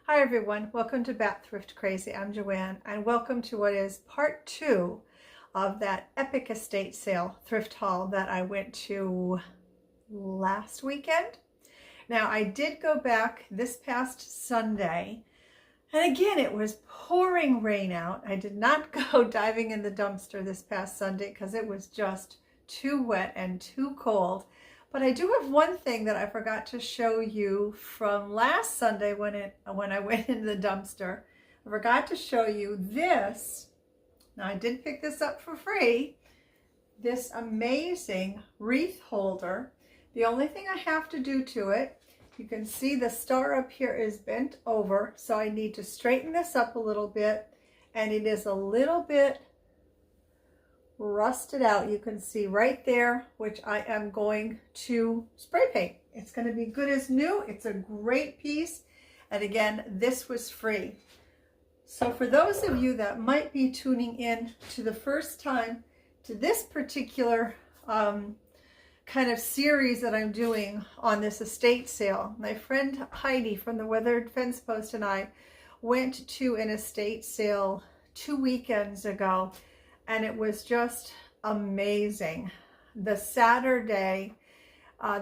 Hi everyone, welcome to Bat Thrift Crazy. I'm Joanne and welcome to what is part 2 of that epic estate sale thrift haul that I went to last weekend. Now I did go back this past Sunday and again it was pouring rain out. I did not go diving in the dumpster this past Sunday because it was just too wet and too cold. But I do have one thing that I forgot to show you from last Sunday when I went into the dumpster. I forgot to show you this. Now I did pick this up for free. This amazing wreath holder. The only thing I have to do to it, you can see the star up here is bent over, so I need to straighten this up a little bit, and it is a little bit rusted out. You can see right there, which I am going to spray paint. It's going to be good as new. It's a great piece, and again, this was free. So for those of you that might be tuning in to the first time to this particular kind of series that I'm doing on this estate sale, my friend Heidi from the Weathered Fencepost and I went to an estate sale 2 weekends ago, and it was just amazing. The Saturday,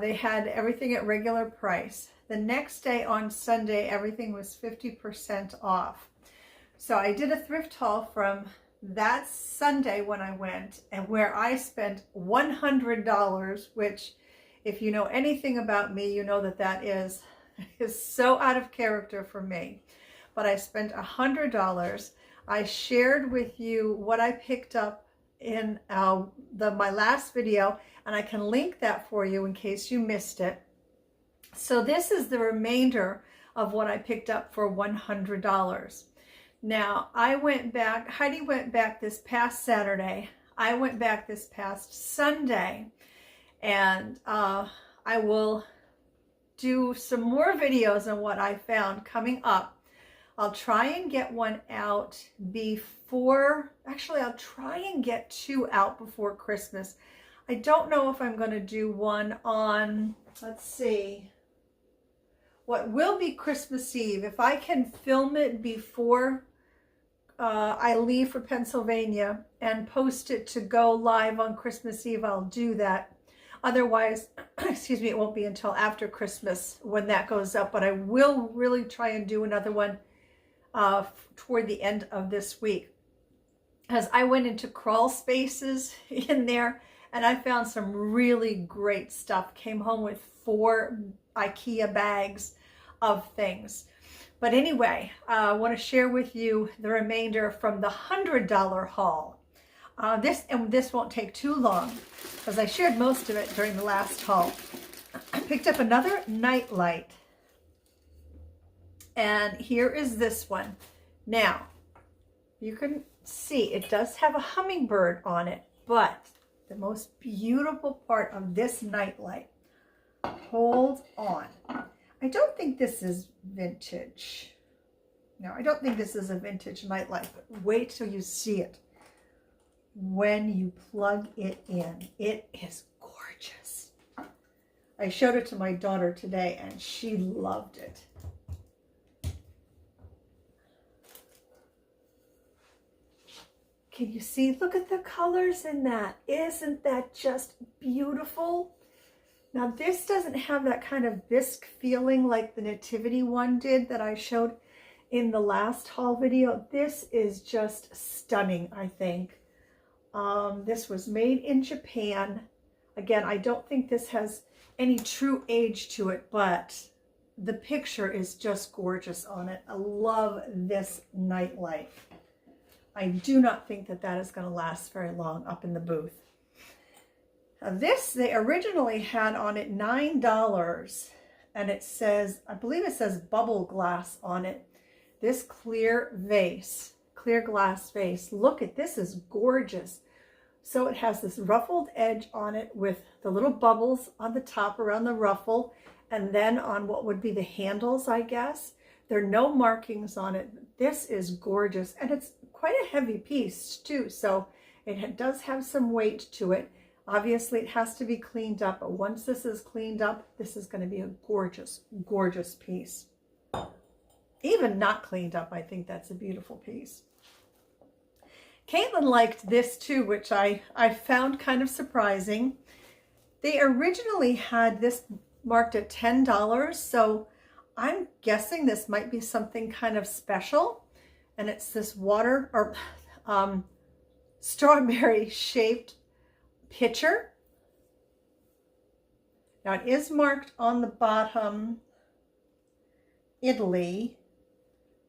they had everything at regular price. The next day on Sunday, everything was 50% off. So I did a thrift haul from that Sunday when I went, and where I spent $100, which if you know anything about me, you know that that is so out of character for me. But I spent $100. I shared with you what I picked up in my last video, and I can link that for you in case you missed it. So this is the remainder of what I picked up for $100. Now I went back, Heidi went back this past Saturday, I went back this past Sunday, and I will do some more videos on what I found coming up. I'll try and get one out before, actually I'll try and get 2 out before Christmas. I don't know if I'm going to do one on, let's see, what will be Christmas Eve. If I can film it before I leave for Pennsylvania and post it to go live on Christmas Eve, I'll do that. Otherwise, excuse me, it won't be until after Christmas when that goes up, but I will really try and do another one toward the end of this week, as I went into crawl spaces in there and I found some really great stuff. Came home with 4 IKEA bags of things. But anyway, I want to share with you the remainder from the $100 haul. This won't take too long because I shared most of it during the last haul. I picked up another night light. And here is this one. Now, you can see it does have a hummingbird on it, but the most beautiful part of this nightlight, hold on. I don't think this is vintage. No, I don't think this is a vintage nightlight, but wait till you see it. When you plug it in, it is gorgeous. I showed it to my daughter today and she loved it. Can you see? Look at the colors in that. Isn't that just beautiful? Now this doesn't have that kind of bisque feeling like the nativity one did that I showed in the last haul video. This is just stunning, I think. This was made in Japan. Again, I don't think this has any true age to it, but the picture is just gorgeous on it. I love this nightlight. I do not think that that is going to last very long up in the booth. This, they originally had on it $9, and it says, I believe it says bubble glass on it. This clear vase, clear glass vase. Look at this, is gorgeous. So it has this ruffled edge on it with the little bubbles on the top around the ruffle, and then on what would be the handles, I guess. There are no markings on it. This is gorgeous, and it's quite a heavy piece too, so it does have some weight to it. Obviously it has to be cleaned up, but once this is cleaned up, this is going to be a gorgeous, gorgeous piece. Even not cleaned up, I think that's a beautiful piece. Caitlin liked this too, which I found kind of surprising. They originally had this marked at $10, so I'm guessing this might be something kind of special. And it's this water or strawberry shaped pitcher. Now it is marked on the bottom, Italy.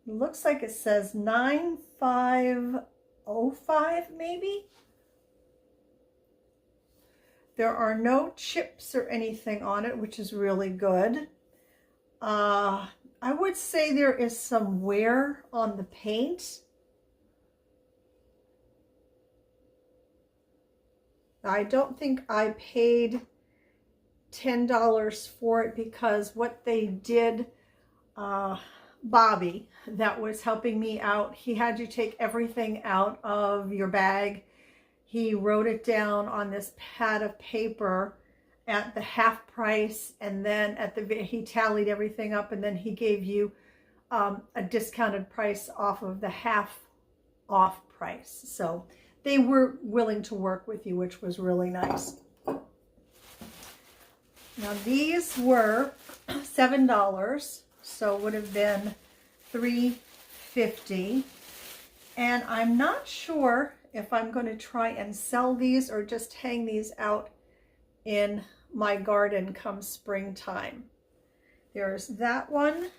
It looks like it says 9505 maybe. There are no chips or anything on it, which is really good. I would say there is some wear on the paint. I don't think I paid $10 for it because what they did, Bobby, that was helping me out, he had you take everything out of your bag. He wrote it down on this pad of paper at the half price, and then at the he tallied everything up, and then he gave you a discounted price off of the half off price. So they were willing to work with you, which was really nice. Now these were $7, so it would have been $3.50, and I'm not sure if I'm going to try and sell these or just hang these out in my garden come springtime. There's that one,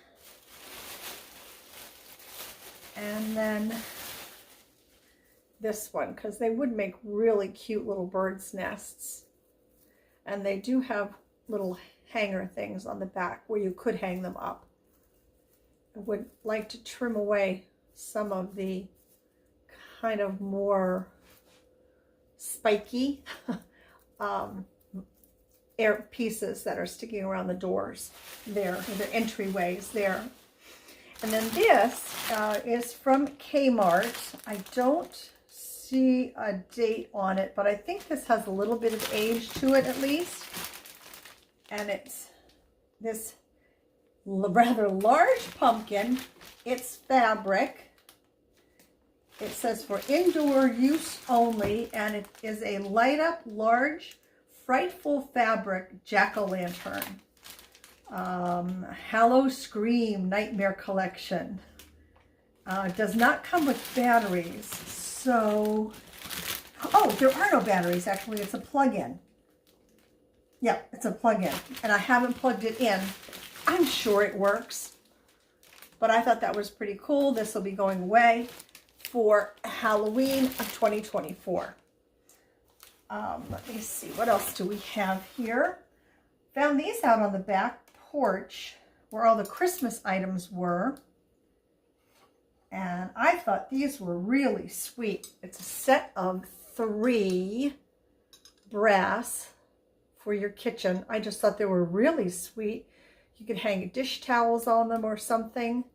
and then this one, because they would make really cute little bird's nests, and they do have little hanger things on the back where you could hang them up. I would like to trim away some of the kind of more spiky air pieces that are sticking around the doors there, the entryways there. And then this is from Kmart. I don't see a date on it, but I think this has a little bit of age to it at least. And it's this rather large pumpkin. It's fabric. It says for indoor use only, and it is a light up large frightful fabric jack-o'-lantern. Hallow Scream Nightmare Collection. Does not come with batteries. So, oh, there are no batteries actually. It's a plug-in. Yeah, it's a plug-in, and I haven't plugged it in. I'm sure it works, but I thought that was pretty cool. This will be going away for Halloween of 2024. Let me see, what else do we have here? Found these out on the back porch where all the Christmas items were, and I thought these were really sweet. It's a set of 3 brass for your kitchen. I just thought they were really sweet. You could hang dish towels on them or something.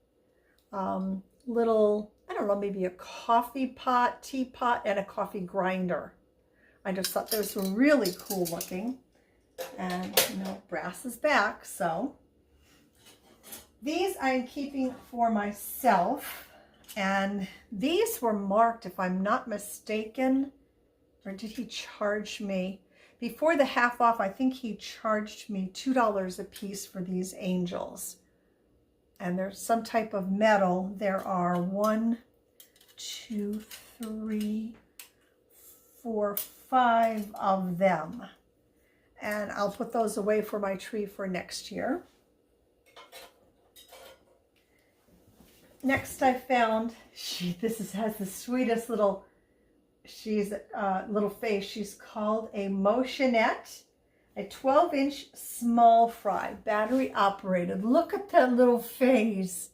Little, I don't know, maybe a coffee pot, teapot, and a coffee grinder. I just thought those were really cool looking. And, you know, brass is back, so. These I'm keeping for myself. And these were marked, if I'm not mistaken, or did he charge me? Before the half off, I think he charged me $2 a piece for these angels. And there's some type of metal. There are 1, 2, 3, 4, 5 of them. And I'll put those away for my tree for next year. Next I found, has the sweetest little, little face. She's called a Motionette, a 12-inch small fry, battery operated. Look at that little face.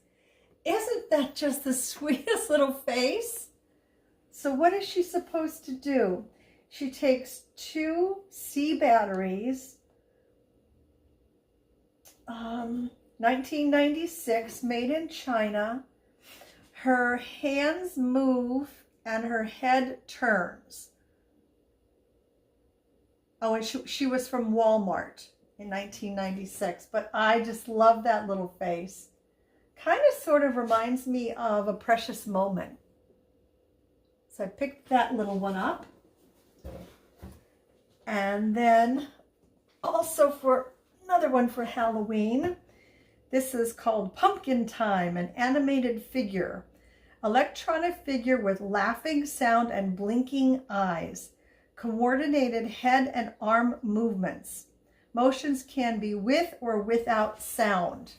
Isn't that just the sweetest little face? So what is she supposed to do? She takes 2 C batteries, 1996, made in China. Her hands move and her head turns. Oh, and she was from Walmart in 1996, but I just love that little face. Kind of sort of reminds me of A Precious Moment. So I picked that little one up. And then also for another one for Halloween, this is called Pumpkin Time, an animated figure. Electronic figure with laughing sound and blinking eyes. Coordinated head and arm movements. Motions can be with or without sound.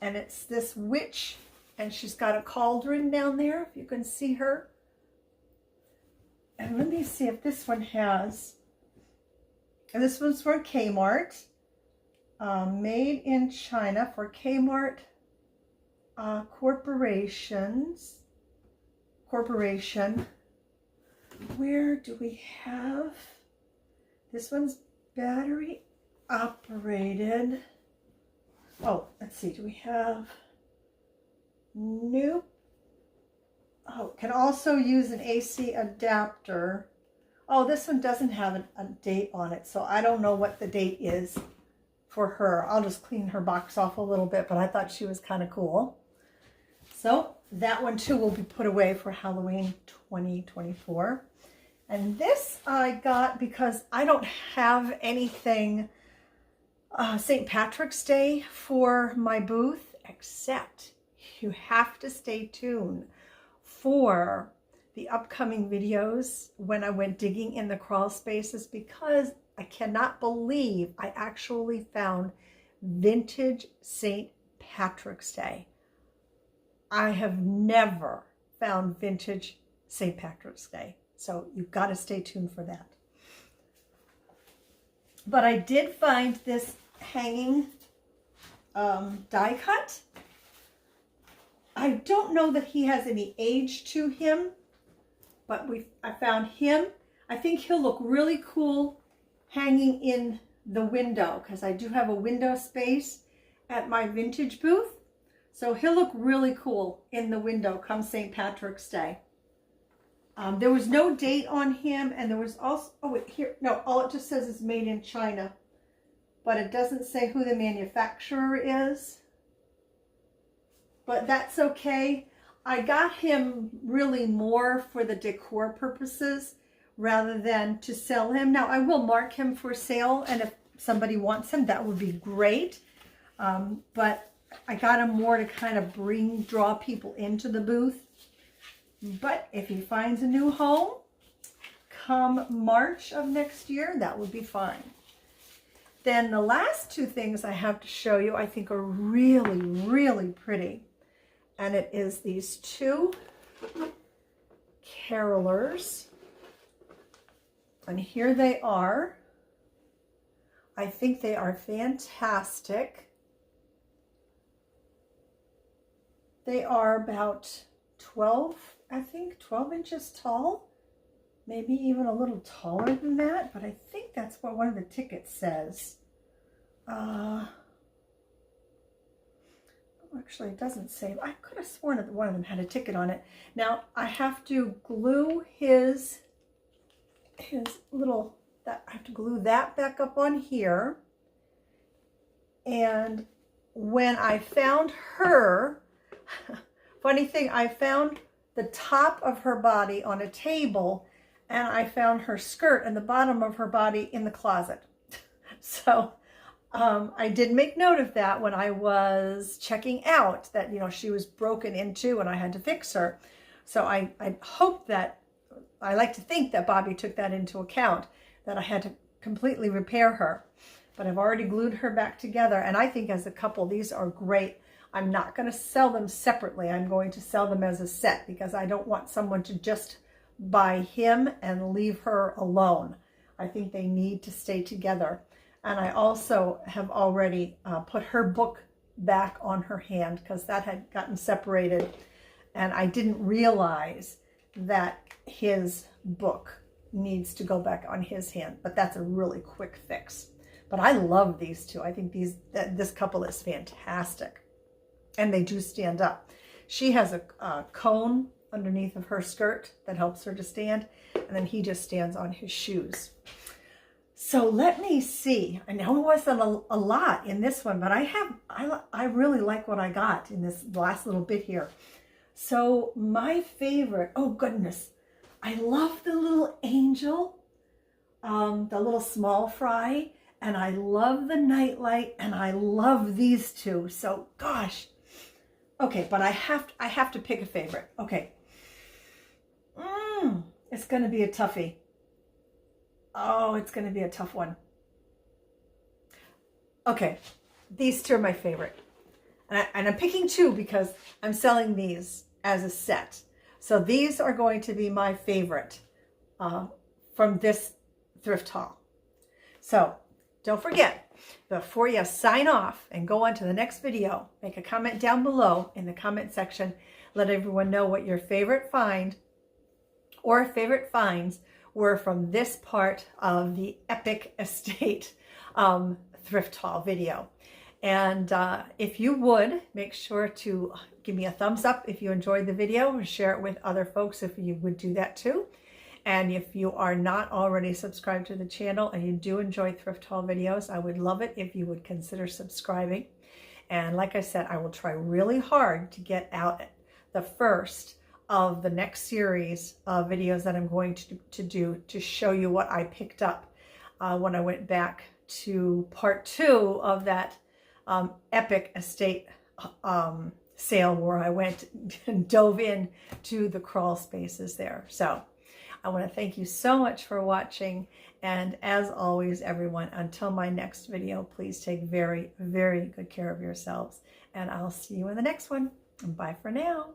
And it's this witch, and she's got a cauldron down there, if you can see her. And let me see if this one has, and this one's for Kmart. Made in China for Kmart Corporation. Where do we have? This one's battery operated. Oh, let's see. Do we have? Nope. Oh, can also use an AC adapter. Oh, this one doesn't have a date on it, so I don't know what the date is for her. I'll just clean her box off a little bit, but I thought she was kind of cool. So that one too will be put away for Halloween 2024. And this I got because I don't have anything St. Patrick's Day for my booth, except you have to stay tuned for the upcoming videos when I went digging in the crawl spaces, because I cannot believe I actually found vintage St. Patrick's Day. I have never found vintage St. Patrick's Day, so you've got to stay tuned for that. But I did find this hanging die cut. I don't know that he has any age to him, but I found him. I think he'll look really cool hanging in the window, because I do have a window space at my vintage booth. So he'll look really cool in the window come St. Patrick's Day. There was no date on him, and there was also, oh wait, here, no, all it just says is made in China, but it doesn't say who the manufacturer is. But that's okay. I got him really more for the decor purposes rather than to sell him. Now I will mark him for sale, and if somebody wants him, that would be great. But I got him more to kind of draw people into the booth. But if he finds a new home come March of next year, that would be fine. Then the last two things I have to show you I think are really, really pretty. And it is these two carolers. And here they are. I think they are fantastic. They are about 12 inches tall. Maybe even a little taller than that, but I think that's what one of the tickets says. Actually, it doesn't say. I could have sworn that one of them had a ticket on it. Now, I have to glue his little, I have to glue that back up on here. And when I found her, funny thing, I found the top of her body on a table, and I found her skirt and the bottom of her body in the closet. So I did make note of that when I was checking out that, you know, she was broken into and I had to fix her. So I hope that, I like to think that Bobby took that into account, that I had to completely repair her. But I've already glued her back together, and I think as a couple, these are great. I'm not going to sell them separately. I'm going to sell them as a set, because I don't want someone to just buy him and leave her alone. I think they need to stay together. And I also have already put her book back on her hand, because that had gotten separated. And I didn't realize that his book needs to go back on his hand. But that's a really quick fix. But I love these two. I think this couple is fantastic. And they do stand up. She has a cone underneath of her skirt that helps her to stand. And then he just stands on his shoes. So let me see. I know it wasn't a lot in this one, but I really like what I got in this last little bit here. So my favorite, oh goodness, I love the little angel, the little small fry, and I love the nightlight, and I love these two. So gosh, okay, but I have to pick a favorite. Okay, it's going to be a toughie. Oh, it's going to be a tough one. Okay, these two are my favorite. And I'm picking two because I'm selling these as a set. So these are going to be my favorite from this thrift haul. So don't forget, before you sign off and go on to the next video, make a comment down below in the comment section. Let everyone know what your favorite find or favorite finds were from this part of the Epic Estate thrift haul video. And if you would, make sure to give me a thumbs up if you enjoyed the video, and share it with other folks if you would do that too. And if you are not already subscribed to the channel and you do enjoy thrift haul videos, I would love it if you would consider subscribing. And like I said, I will try really hard to get out the first of the next series of videos that I'm going to do to show you what I picked up when I went back to part 2 of that Epic Estate sale, where I went and dove in to the crawl spaces there. So I want to thank you so much for watching, and as always, everyone, until my next video, please take very, very good care of yourselves, and I'll see you in the next one. Bye for now.